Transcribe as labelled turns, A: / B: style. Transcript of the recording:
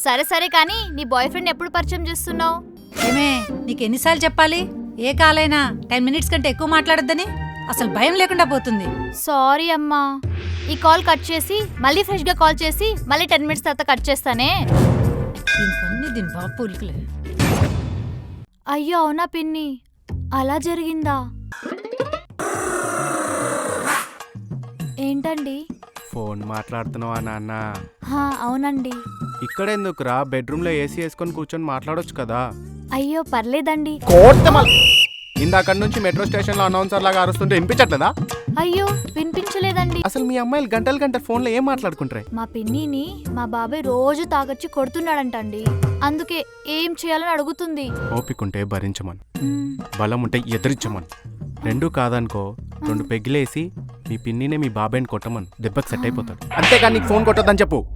A: సరే సరే కానీ నీ బాయ్ ఫ్రెండ్ ఎప్పుడు పరిచయం చేస్తున్నావు?
B: ఏమే నీకు ఎన్నిసార్లు చెప్పాలి? ఏ కాలైనా 10 మినిట్స్ కంటే ఎక్కువ మాట్లాడొద్దని. అసలు భయం లేకుండా పోతుంది.
A: సారీ అమ్మా, ఈ కాల్ కట్ చేసి మళ్ళీ ఫ్రెష్గా కాల్ చేసి మళ్ళీ 10 మినిట్స్ తర్వాత కట్ చేస్తానే.
B: దీని బాపు ఉలికలే.
A: అయ్యో అవునా పిన్ని, అలా జరిగిందా? ఏంటండి?
C: ఫోన్ మాట్లాడుతున్నావా నాన్న?
A: అవునండి.
C: ఇక్కడెందుకురా, బెడ్రూమ్లో ఏసీ వేసుకొని కూర్చొని మాట్లాడొచ్చు కదా.
A: అయ్యో పర్లేదండి.
C: ఇందాక నుంచి మెట్రో స్టేషన్ లో అనౌన్సర్ లాగా అరుస్తుంటే వినిపించట్లేదా?
A: అయ్యో వినిపించలేదండి.
C: అసలు మీ అమ్మాయిలు గంటలు ఫోన్ లో ఏం మాట్లాడుకుంటారే?
A: మా పిన్నిని మా బాబాయ్ రోజు తాగొచ్చి కొడుతున్నాడంటండి. అందుకే ఏం చేయాలని అడుగుతుంది.
C: ఓపికంటే భరించమను, బలం ఉంటే ఎదిరించమను. రెండూ కాదనుకో 2 పెగ్గులేసి మీ పిన్నినే మీ బాబాయ్ని కొట్టమను. దెబ్బకి సెట్ అయిపోతాడు. అంతేగాని నీకు ఫోన్ కొట్టొద్దని చెప్పు.